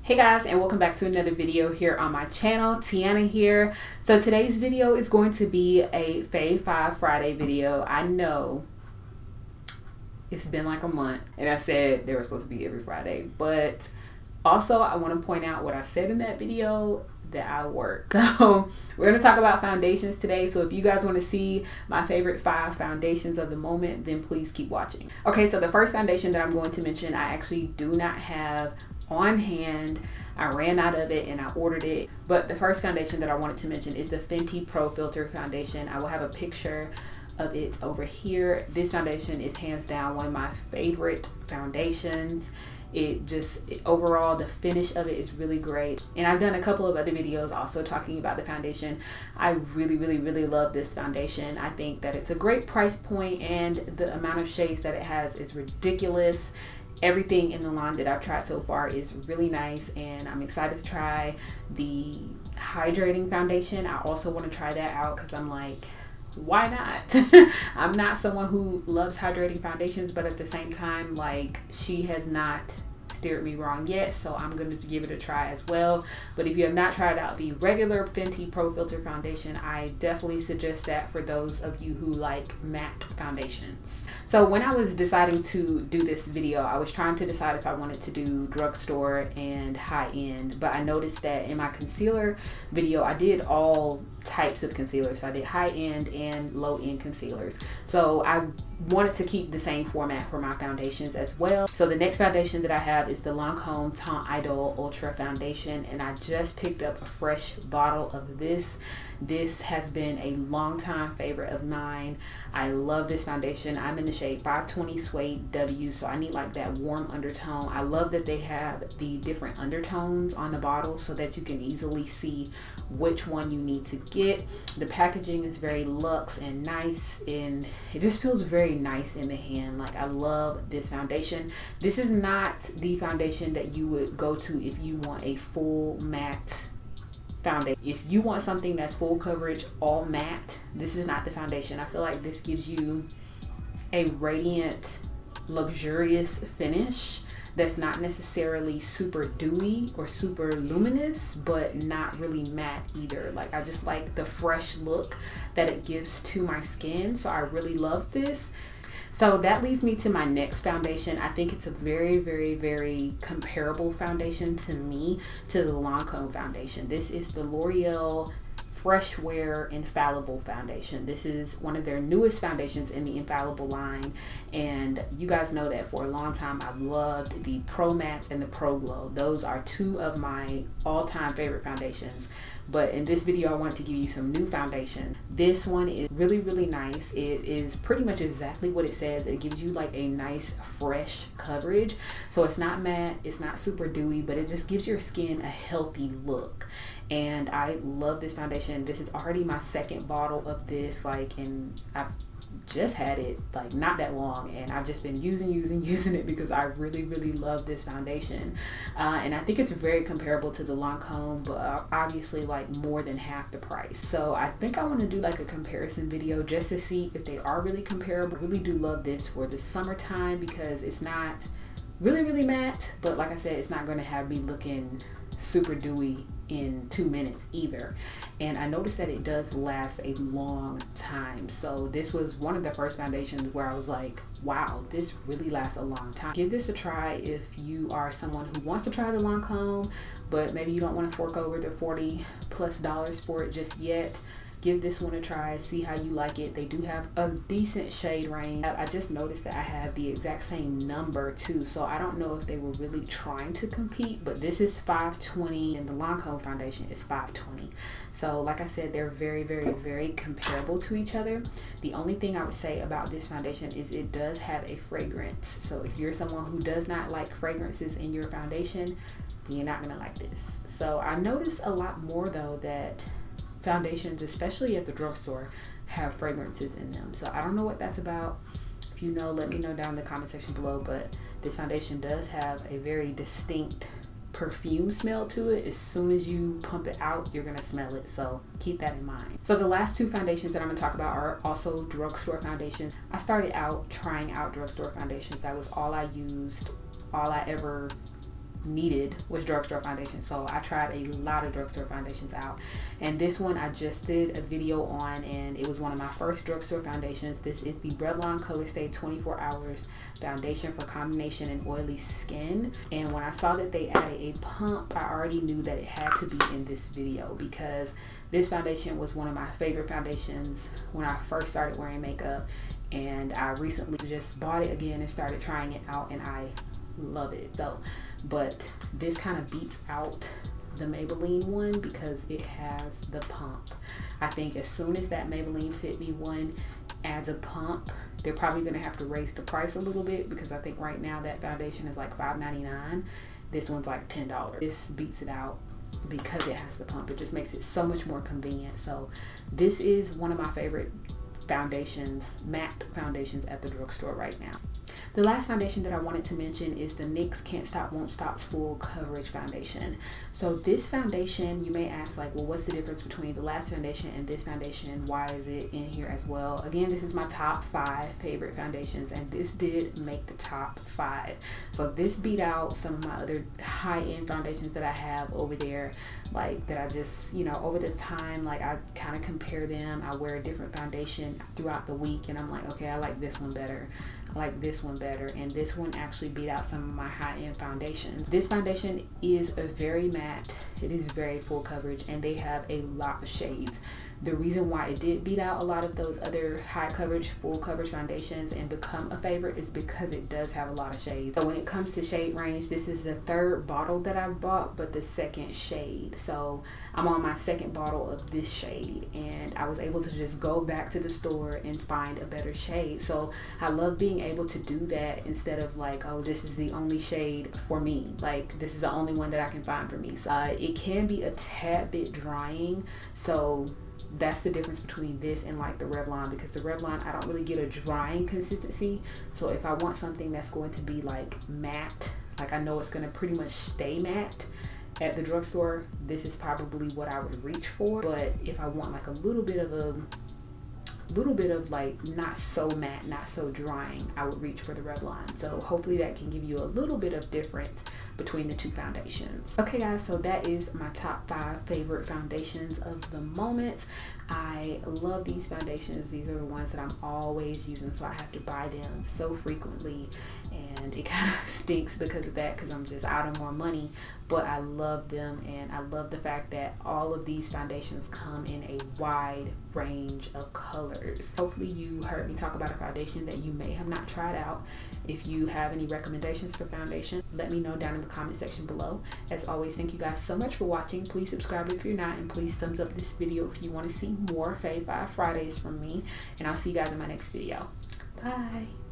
Hey guys, and welcome back to another video here on my channel. Tiana here. So today's video is going to be a Fave 5 Friday video. I know it's been like a month and I said they were supposed to be every Friday, but also I want to point out what I said in that video, that I work. So we're going to talk about foundations today. So if you guys want to see my favorite 5 foundations of the moment, then please keep watching. Okay, so the first foundation that I'm going to mention, I actually do not have on hand. I ran out of it and I ordered it, but the first foundation that I wanted to mention is the Fenty Pro Filt'r foundation. I will have a picture of it over here. This foundation is hands down one of my favorite foundations. Overall, the finish of it is really great, and I've done a couple of other videos also talking about the foundation. I really love this foundation. I think that it's a great price point, and the amount of shades that it has is ridiculous. Everything in the line that I've tried so far is really nice, and I'm excited to try the hydrating foundation. I also want to try that out because I'm like, why not? I'm not someone who loves hydrating foundations, but at the same time, like, she has not steered me wrong yet, so I'm going to give it a try as well. But if you have not tried out the regular Fenty Pro Filt'r foundation, I definitely suggest that for those of you who like matte foundations. So when I was deciding to do this video, I was trying to decide if I wanted to do drugstore and high-end, but I noticed that in my concealer video, I did all types of concealers. So I did high-end and low-end concealers. So I wanted to keep the same format for my foundations as well. So the next foundation that I have is the Lancome Teint Idole Ultra Foundation, and I just picked up a fresh bottle of this. This has been a long time favorite of mine. I love this foundation. I'm in the shade 520 Suede W, so I need like that warm undertone. I love that they have the different undertones on the bottle so that you can easily see which one you need to get. The packaging is very luxe and nice, and it just feels very nice in the hand. Like, I love this foundation. This is not the foundation that you would go to if you want a full matte foundation. If you want something that's full coverage, all matte, this is not the foundation. I feel like this gives you a radiant, luxurious finish that's not necessarily super dewy or super luminous, but not really matte either. Like, I just like the fresh look that it gives to my skin, so I really love this. So that leads me to my next foundation. I think it's a very comparable foundation to me to the Lancome foundation. This is the L'Oreal Fresh Wear Infallible foundation. This is one of their newest foundations in the Infallible line, and you guys know that for a long time I've loved the Pro Matte and the Pro Glow. Those are 2 of my all-time favorite foundations. But in this video, I wanted to give you some new foundation. This one is really nice. It is pretty much exactly what it says. It gives you like a nice fresh coverage. So it's not matte, it's not super dewy, but it just gives your skin a healthy look. And I love this foundation. This is already my 2nd bottle of this, like, and I've just had it like not that long, and I've just been using it because I really love this foundation, and I think it's very comparable to the Lancome, but obviously like more than half the price. So I think I want to do like a comparison video just to see if they are really comparable. I really do love this for the summertime because it's not really matte, but like I said, it's not going to have me looking super dewy in 2 minutes either. And I noticed that it does last a long time. So this was one of the first foundations where I was like, wow, this really lasts a long time. Give this a try if you are someone who wants to try the Lancome, but maybe you don't want to fork over the $40+ for it just yet. Give this one a try, see how you like it. They do have a decent shade range. I just noticed that I have the exact same number too, so I don't know if they were really trying to compete, but this is 520 and the Lancome foundation is 520. So like I said, they're very comparable to each other. The only thing I would say about this foundation is it does have a fragrance. So if you're someone who does not like fragrances in your foundation, you're not gonna like this. So I noticed a lot more though that foundations, especially at the drugstore, have fragrances in them. So I don't know what that's about. If you know, let me know down in the comment section below, but this foundation does have a very distinct perfume smell to it. As soon as you pump it out, you're gonna smell it, so keep that in mind. So the last 2 foundations that I'm gonna talk about are also drugstore foundations. I started out trying out drugstore foundations. That was all I used, all I ever needed was drugstore foundation. So I tried a lot of drugstore foundations out, and this one I just did a video on, and it was one of my first drugstore foundations. This is the Revlon ColorStay 24 Hours Foundation for combination and oily skin. And when I saw that they added a pump, I already knew that it had to be in this video, because this foundation was one of my favorite foundations when I first started wearing makeup, and I recently just bought it again and started trying it out, and I love it. So, but this kind of beats out the Maybelline one because it has the pump. I think as soon as that Maybelline Fit Me one adds a pump, they're probably going to have to raise the price a little bit, because I think right now that foundation is like $5.99. This one's like $10. This beats it out because it has the pump. It just makes it so much more convenient. So this is one of my favorite foundations, matte foundations at the drugstore right now. The last foundation that I wanted to mention is the NYX Can't Stop Won't Stop Full Coverage Foundation. So this foundation, you may ask like, well, what's the difference between the last foundation and this foundation? Why is it in here as well? Again, this is my top 5 favorite foundations, and this did make the top 5. So this beat out some of my other high-end foundations that I have over there, like that I just, you know, over the time, like I kind of compare them. I wear a different foundation throughout the week, and I'm like, okay, I like this one better. I like this one better, and this one actually beat out some of my high-end foundations. This foundation is a very matte, it is very full coverage, and they have a lot of shades. The reason why it did beat out a lot of those other high coverage, full coverage foundations and become a favorite is because it does have a lot of shades. So when it comes to shade range, this is the 3rd bottle that I bought, but the 2nd shade. So I'm on my 2nd bottle of this shade, and I was able to just go back to the store and find a better shade. So I love being able to do that instead of like, oh, this is the only shade for me. Like, this is the only one that I can find for me. So it can be a tad bit drying. So that's the difference between this and like the Revlon, because the Revlon, I don't really get a drying consistency. So if I want something that's going to be like matte, like I know it's going to pretty much stay matte at the drugstore, this is probably what I would reach for. But if I want like a little bit of like not so matte, not so drying, I would reach for the Revlon. So hopefully that can give you a little bit of difference between the two foundations. Okay guys, so that is my top 5 favorite foundations of the moment. I love these foundations. These are the ones that I'm always using, so I have to buy them so frequently, and it kind of stinks because of that, because I'm just out of more money. But I love them, and I love the fact that all of these foundations come in a wide range of colors. Hopefully you heard me talk about a foundation that you may have not tried out. If you have any recommendations for foundation, let me know down in the comment section below. As always, thank you guys so much for watching. Please subscribe if you're not, and please thumbs up this video if you want to see more Fave 5 Fridays from me, and I'll see you guys in my next video. Bye.